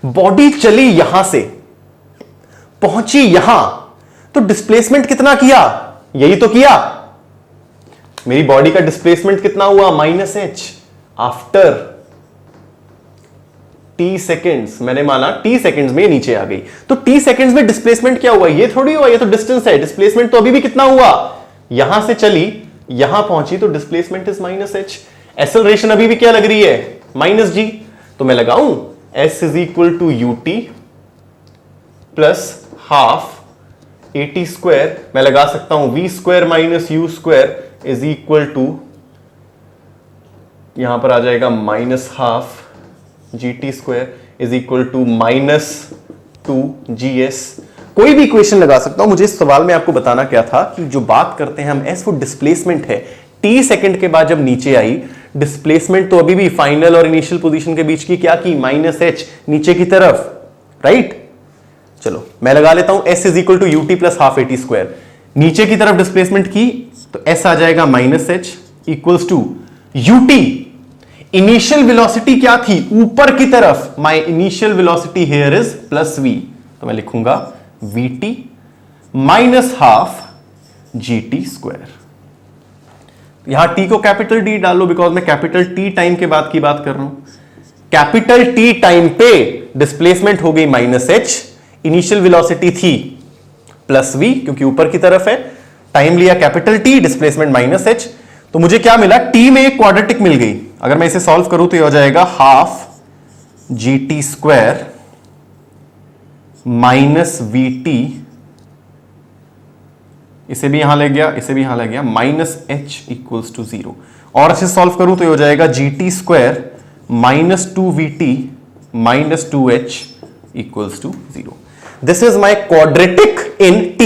बॉडी चली यहां से, पहुंची यहां, तो डिस्प्लेसमेंट कितना किया? यही तो किया। मेरी बॉडी का डिस्प्लेसमेंट कितना हुआ? -h after t seconds. मैंने माना t सेकेंड्स में नीचे आ गई, तो t सेकेंड्स में डिस्प्लेसमेंट क्या हुआ? ये थोड़ी हुआ, ये तो डिस्टेंस है। डिस्प्लेसमेंट तो अभी भी कितना हुआ? यहां से चली, यहां पहुंची, तो डिस्प्लेसमेंट इज -h। एक्सेलरेशन अभी भी क्या लग रही है? -g। तो मैं लगाऊं s is equal to ut plus half at square. मैं लगा सकता हूं v square minus u square is equal to, यहां पर आ जाएगा -half gt square is equal to -2gs। कोई भी इक्वेशन लगा सकता हूं। मुझे इस सवाल में आपको बताना क्या था कि जो बात करते हैं हम s, वो डिस्प्लेसमेंट है। t सेकंड के बाद जब नीचे आई, डिस्प्लेसमेंट तो अभी भी फाइनल और इनिशियल पोजीशन के बीच की क्या की? -h नीचे की तरफ, राइट। चलो मैं लगा लेता हूं s is equal to ut plus half at square. नीचे की तरफ डिस्प्लेसमेंट की तो s आ जाएगा -h equals to ut। Initial velocity क्या थी? ऊपर की तरफ। My initial velocity here is plus v, तो मैं लिखूंगा vt minus half gt square. यहां t को कैपिटल D डाल लो, बिकॉज मैं कैपिटल T टाइम के बाद की बात कर रहा हूं। कैपिटल T टाइम पे डिस्प्लेसमेंट हो गई -h, इनिशियल वेलोसिटी थी प्लस v क्योंकि ऊपर की तरफ है, टाइम लिया कैपिटल T, डिस्प्लेसमेंट -h। तो मुझे क्या मिला? t में एक क्वाड्रेटिक मिल गई। अगर मैं इसे सॉल्व करूं तो ये हो जाएगा half gt square minus vt, इसे भी यहां ले गया, इसे भी यहां ले गया, -h इक्वल्स टू 0। और इसे सॉल्व करूं तो ये हो जाएगा gt square minus 2vt minus 2h equals to 0। This is my quadratic in t।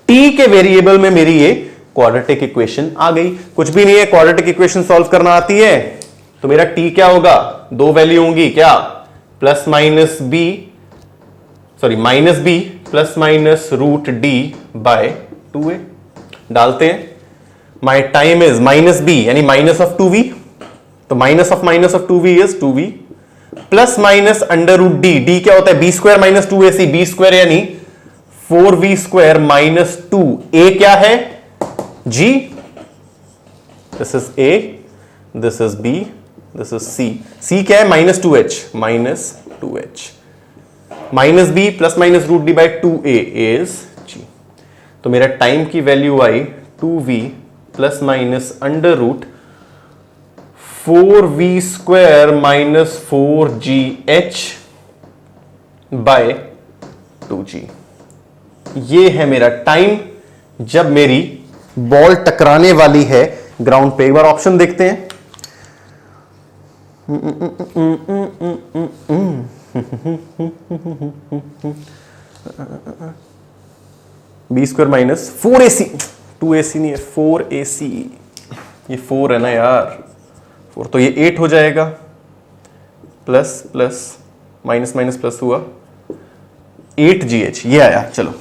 t के वेरिएबल में मेरी ये क्वाड्रेटिक इक्वेशन आ गई। कुछ भी नहीं है, क्वाड्रेटिक इक्वेशन सॉल्व करना आती है तो मेरा t क्या होगा? दो वैल्यू होंगी, क्या? Plus minus b, sorry minus b plus minus root d by 2a डालते हैं। माई टाइम इज -b यानी माइनस ऑफ 2v, तो minus of 2v is 2v plus minus under root d। d क्या होता है? b square minus 2ac, b square यानी 4v square minus 2। a क्या है? g, this is a, this is b, this is c। c क्या है? -2h, -2h minus B plus minus root D by 2a is g। तो मेरा time की value आई 2v plus minus under root 4v square minus 4gh by 2g। ये है मेरा time जब मेरी बॉल टकराने वाली है ग्राउंड पे। एक बार ऑप्शन देखते हैं। B square minus 4ac, 2ac नहीं है 4ac, ये 4 है ना यार, 4, तो ये 8 हो जाएगा, plus plus minus minus plus हुआ 8gh, ये आया। चलो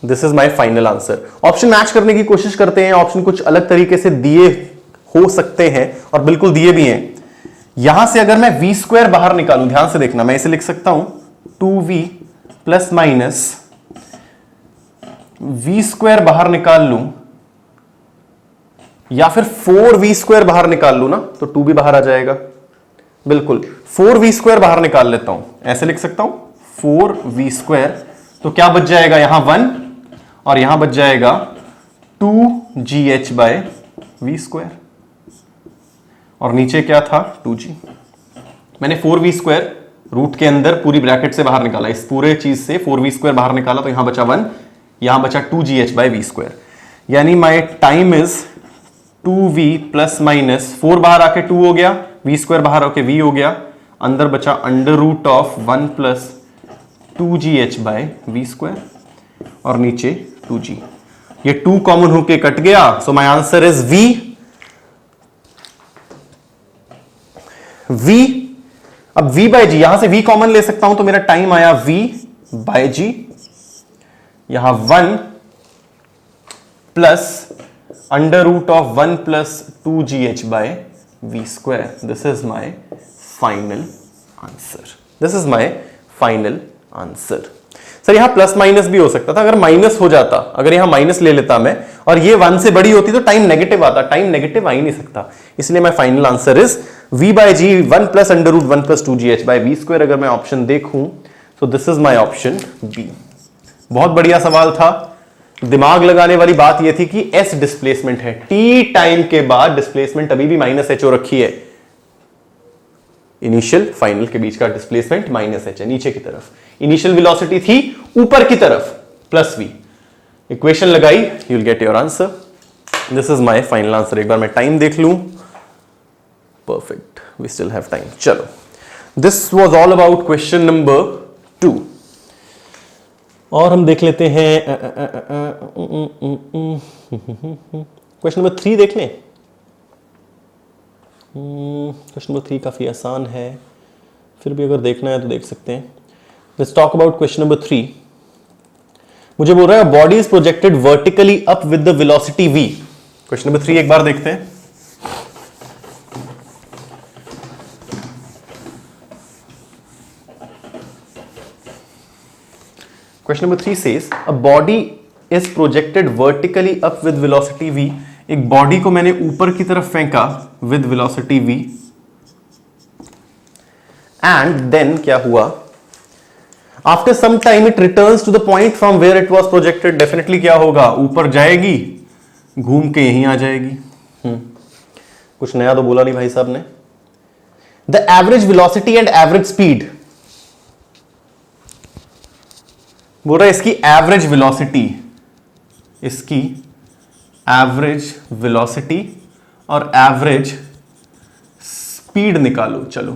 this is my final answer. Option match करने की कोशिश करते हैं। ऑप्शन कुछ अलग तरीके से दिए हो सकते हैं और बिल्कुल दिए भी हैं। यहां से अगर मैं v स्क्वायर बाहर निकालूं, ध्यान से देखना, मैं इसे लिख सकता हूं 2v plus minus v square बाहर निकाल लूं या फिर 4v² बाहर निकाल लू ना तो 2 भी बाहर आ जाएगा। बिल्कुल 4v² बाहर निकाल लेता हूं, ऐसे लिख सकता हूं 4v², तो क्या बच जाएगा यहां 1 और यहां बच जाएगा 2gh/v², और नीचे क्या था 2g। मैंने 4v² रूट के अंदर पूरी ब्रैकेट से बाहर निकाला, इस पूरे चीज से 4v² बाहर निकाला तो यहां बचा 1, यहां बचा 2gh/v², यानी माई time is 2v plus minus 4 बाहर आके 2 हो गया, v² बाहर आके v हो गया, अंदर बचा √1 प्लस 2gh/v² और नीचे 2g। ये 2 कॉमन होके कट गया, सो माई आंसर इज v। अब v/g, यहां से v कॉमन ले सकता हूं तो मेरा टाइम आया v/g, यहां 1 plus √1 plus 2gh/v²। This is my final answer, this is my final answer. Sir यहां प्लस माइनस भी हो सकता था, अगर माइनस हो जाता, अगर यहां माइनस ले लेता मैं और ये 1 से बड़ी होती तो टाइम नेगेटिव आता, टाइम नेगेटिव आ ही नहीं सकता, इसलिए my final answer is v/g 1 plus √1 plus 2gh/v²। अगर मैं ऑप्शन देखूं तो this is my option B. बहुत बढ़िया सवाल था, दिमाग लगाने वाली बात यह थी कि s डिस्प्लेसमेंट है, t टाइम के बाद डिस्प्लेसमेंट अभी भी -h हो रखी है, इनिशियल फाइनल के बीच का डिस्प्लेसमेंट -h है नीचे की तरफ, इनिशियल वेलोसिटी थी ऊपर की तरफ +v। इक्वेशन लगाई, you will get your answer, this is my final answer. एक बार मैं टाइम देख लूं, perfect, we still have time. चलो, this was all about question number 2, और हम देख लेते हैं क्वेश्चन नंबर 3 देख लें। क्वेश्चन नंबर 3 काफी आसान है, फिर भी अगर देखना है तो देख सकते हैं। Let's talk about question number 3। मुझे बोल रहा है body is projected vertically up with the velocity v। Question number 3 एक बार देखते हैं। Question number 3 says a body is projected vertically up with velocity v। एक बॉडी को मैंने ऊपर की तरफ फेंका with velocity v, and then क्या हुआ, after some time it returns to the point from where it was projected। Definitely क्या होगा, ऊपर जाएगी, घूम के यहीं आ जाएगी। कुछ नया तो बोला नहीं भाई साहब ने। The average velocity and average speed, बोल रहा है इसकी एवरेज वेलोसिटी, इसकी एवरेज वेलोसिटी और एवरेज स्पीड निकालो। चलो,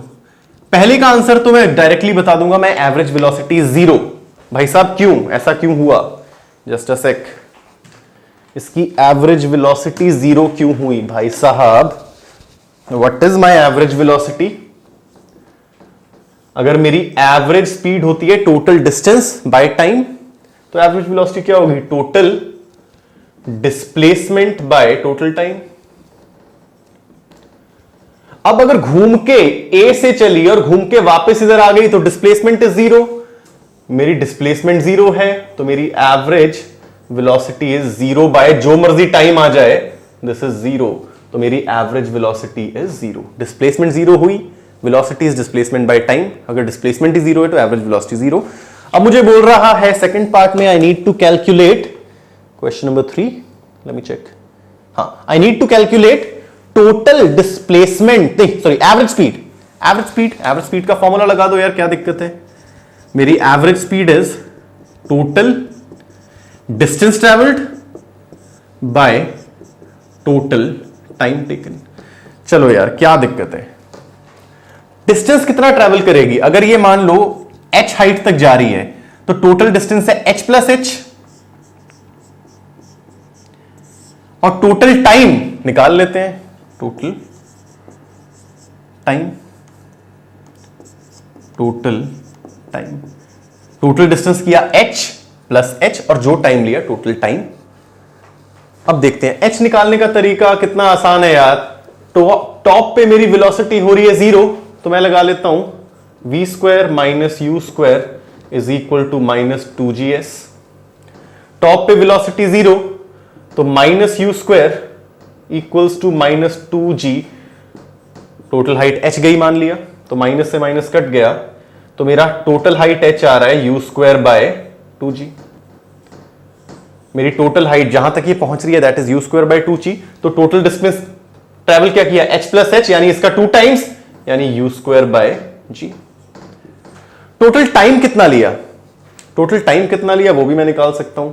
पहले का आंसर तो मैं डायरेक्टली बता दूंगा, मैं एवरेज वेलोसिटी 0। भाई साहब क्यों, ऐसा क्यों हुआ, जस्ट अ सेक, इसकी एवरेज वेलोसिटी 0 क्यों हुई भाई साहब, what is my average velocity. अगर मेरी एवरेज स्पीड होती है टोटल डिस्टेंस बाय टाइम, तो एवरेज वेलोसिटी क्या होगी, total displacement bye total time. अब अगर घूम के ए से चली और घूम के वापस इधर आ गई तो डिस्प्लेसमेंट इज 0। मेरी डिस्प्लेसमेंट 0 है तो मेरी एवरेज वेलोसिटी इज 0 बाय जो मर्जी टाइम आ जाए, दिस इज 0, तो मेरी एवरेज वेलोसिटी इज 0। डिस्प्लेसमेंट 0 हुई, velocity is displacement by time, अगर डिस्प्लेसमेंट ही 0 है तो एवरेज वेलोसिटी 0। अब मुझे बोल रहा है सेकंड पार्ट में I need to calculate, question number 3, let me check, हाँ, I need to calculate total displacement, नहीं sorry average speed. Average speed का फॉर्मूला लगा दो यार, क्या दिक्कत है। मेरी average speed is total distance travelled by total time taken. चलो यार क्या दिक्कत है, डिस्टेंस कितना ट्रेवल करेगी, अगर ये मान लो h हाइट तक जा रही है तो टोटल डिस्टेंस है h प्लस h, और टोटल टाइम निकाल लेते हैं, टोटल टाइम, टोटल डिस्टेंस किया h प्लस h और जो टाइम लिया टोटल टाइम। अब देखते हैं h निकालने का तरीका कितना आसान है यार। टॉप पे मेरी वेलोसिटी हो रही है 0, तो मैं लगा लेता हूं v² minus u² is equal to -2gs। Top पे वेलोसिटी 0, तो -u² equals to -2g, total height h गई मान लिया, तो माइनस से माइनस कट गया, तो मेरा टोटल हाइट h आ रहा है u²/2g। मेरी टोटल हाइट जहां तक ये पहुंच रही है दैट इज u²/2g। तो टोटल डिस्टेंस ट्रैवल क्या किया, h+h, यानी इसका 2 टाइम्स, यानी u²/g। टोटल टाइम कितना लिया, टोटल टाइम कितना लिया वो भी मैं निकाल सकता हूं।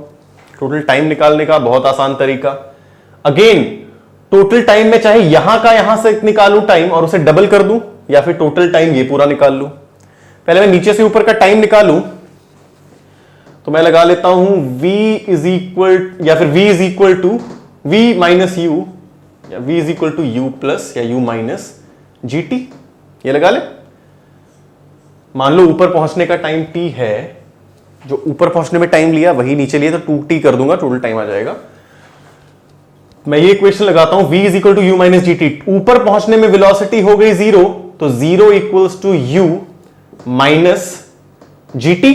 टोटल टाइम निकालने का बहुत आसान तरीका, अगेन टोटल टाइम में चाहे यहां का यहां से निकालूं टाइम और उसे डबल कर दूं, या फिर टोटल टाइम ये पूरा निकाल लूं। पहले मैं नीचे से ऊपर का टाइम निकालूं, तो मैं लगा लेता हूं v इज इक्वल, या फिर v is equal to v minus u, या v is equal to u plus या u माइनस gt, ये लगा ले। मान लो ऊपर पहुंचने का टाइम t है, जो ऊपर पहुंचने में टाइम लिया वही नीचे लिया, तो 2t कर दूंगा, टोटल टाइम आ जाएगा। मैं ये इक्वेशन लगाता हूं v is equal to u minus gt, ऊपर पहुंचने में वेलोसिटी हो गई 0, तो 0 equals to u minus gt,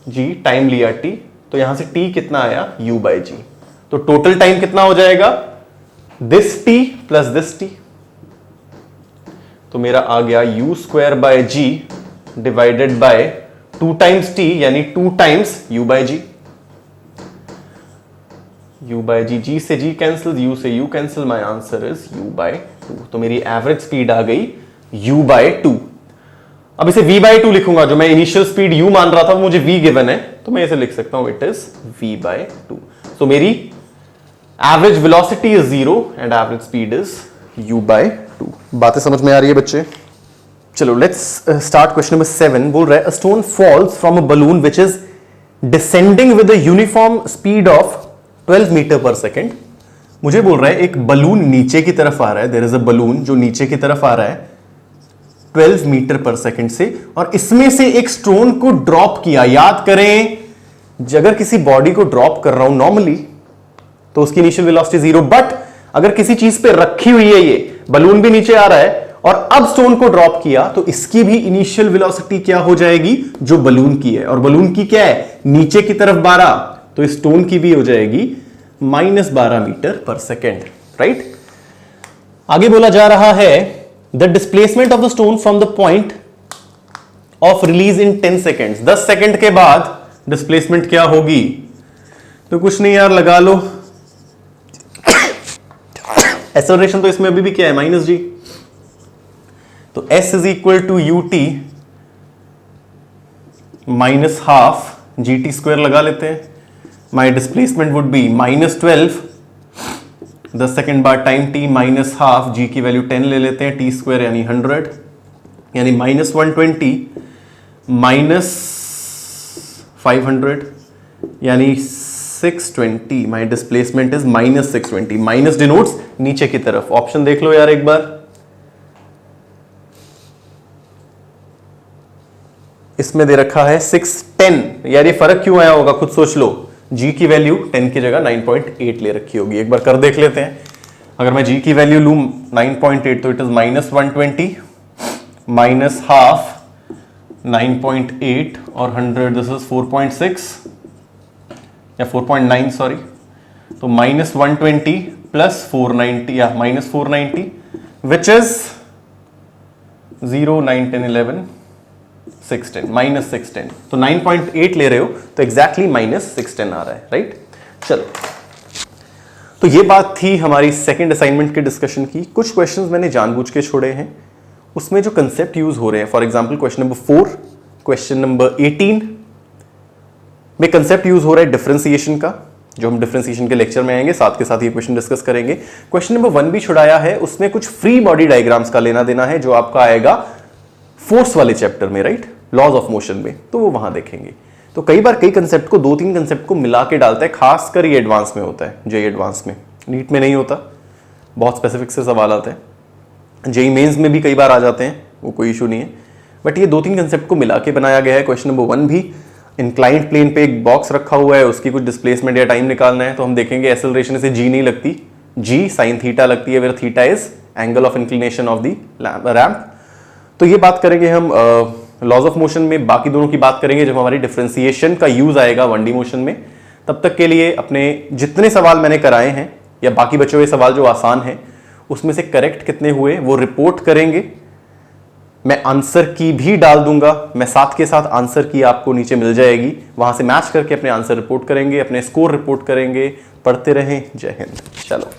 g time लिया t, तो यहां से t कितना आया u/g, तो टोटल टाइम कितना हो जाएगा this t plus this t, तो मेरा आ गया u²/g divided by 2 times t, यानी 2 टाइम्स u/g। u/g, g से g कैंसिल, u से u cancel, my answer is u/2। तो मेरी एवरेज स्पीड आ गई u/2। अब इसे v/2 लिखूंगा, जो मैं इनिशियल स्पीड u मान रहा था वो मुझे v गिवन है, तो मैं इसे लिख सकता हूं इट इज v/2। सो मेरी average velocity is 0 and average speed is u/2। बातें समझ में आ रही है बच्चे? चलो लेट्स स्टार्ट क्वेश्चन नंबर 7। बोल रहा है a stone falls from a balloon which is descending with a uniform speed of 12 metre पर सेकेंड। मुझे बोल रहा है एक बलून नीचे की तरफ आ रहा है, देयर इज अ बलून जो नीचे की तरफ आ रहा है 12 मीटर पर सेकेंड से, और इसमें से एक स्टोन को ड्रॉप किया। याद करें, अगर किसी बॉडी को ड्रॉप कर रहा हूं नॉर्मली तो उसकी इनिशियल वेलोसिटी 0, बट अगर किसी चीज पे रखी हुई है, ये बलून भी नीचे आ रहा है और अब स्टोन को ड्रॉप किया, तो इसकी भी इनिशियल वेलोसिटी क्या हो जाएगी जो बलून की है, और बलून की क्या है नीचे की तरफ 12, तो इस स्टोन की भी हो जाएगी -12 मीटर पर सेकेंड, राइट। आगे बोला जा रहा है the displacement of the stone from the point of release in 10 seconds. 10 second के बाद डिस्प्लेसमेंट क्या होगी, तो कुछ नहीं यार, लगा लो एक्सेलरेशन तो इसमें अभी भी क्या है -g, तो s is equal to ut minus half gt² लगा लेते हैं। My displacement would be -12, 10 second बाद time t minus half, g की वैल्यू 10 ले लेते हैं, t² यानी 100, यानी -120 माइनस 500 यानी 620। माई डिस्प्लेसमेंट इज -620। माइनस डिनोट्स नीचे की तरफ। ऑप्शन देख लो यार एक बार, इसमें दे रखा है 610, यार ये फर्क क्यों आया होगा खुद सोच लो। g की वैल्यू 10 की जगह 9.8 ले रखी होगी, एक बार कर देख लेते हैं। अगर मैं g की वैल्यू लूं 9.8, तो इट इज -120 माइनस हाफ 9.8 और 100, दिस इज 4.6 या 4.9 सॉरी, तो -120 प्लस 490 या -490 विच इज 0, 9, 10, 11, 610, -610। तो 9.8 ले रहे हो तो एग्जैक्टली -610 आ रहा है, राइट। चलो, तो ये बात थी हमारी सेकंड असाइनमेंट के डिस्कशन की। कुछ क्वेश्चंस मैंने जानबूझ के छोड़े हैं, उसमें जो कंसेप्ट यूज हो रहे हैं, for example question number 4, question number 18 में कंसेप्ट यूज हो रहा है डिफरेंशिएशन का, जो हम डिफरेंशिएशन के लेक्चर में आएंगे, साथ के साथ ये क्वेश्चन डिस्कस करेंगे। क्वेश्चन नंबर 1 भी छुड़ाया है, उसमें कुछ फ्री बॉडी डायग्राम्स का लेना देना है, जो आपका आएगा फोर्स वाले चैप्टर में, राइट, लॉज ऑफ मोशन में, तो वो वहां देखेंगे। तो कई बार कई कंसेप्ट को 2-3 कंसेप्ट को मिला के डालता है, खासकर ये एडवांस में होता है, जेईई एडवांस में, नीट में नहीं होता, बहुत स्पेसिफिक से सवाल आते हैं। जेईई मेंस में भी कई बार आ जाते हैं, वो कोई इशू नहीं है, बट ये 2-3 कंसेप्ट को मिला के बनाया गया है। क्वेश्चन नंबर 1 भी इंक्लाइंड प्लेन पे एक बॉक्स रखा हुआ है, उसकी कुछ डिस्प्लेसमेंट या टाइम निकालना है, तो हम देखेंगे एक्सेलरेशन से जी नहीं लगती, जी साइन थीटा लगती है, where theta is angle of inclination of the ramp. तो ये बात करेंगे हम लॉज ऑफ मोशन में, बाकी दोनों की बात करेंगे जब हमारी डिफरेंशिएशन का यूज आएगा 1D मोशन में। तब तक के लिए अपने जितने सवाल मैंने कराए हैं या बाकी बचे हुए सवाल जो आसान हैं उसमें से करेक्ट कितने हुए वो रिपोर्ट करेंगे। मैं आंसर की भी डाल दूंगा, मैं साथ के साथ आंसर की आपको नीचे मिल जाएगी, वहां से मैच करके अपने आंसर रिपोर्ट करेंगे, अपने स्कोर रिपोर्ट करेंगे। पढ़ते रहें। जय हिंद। चलो।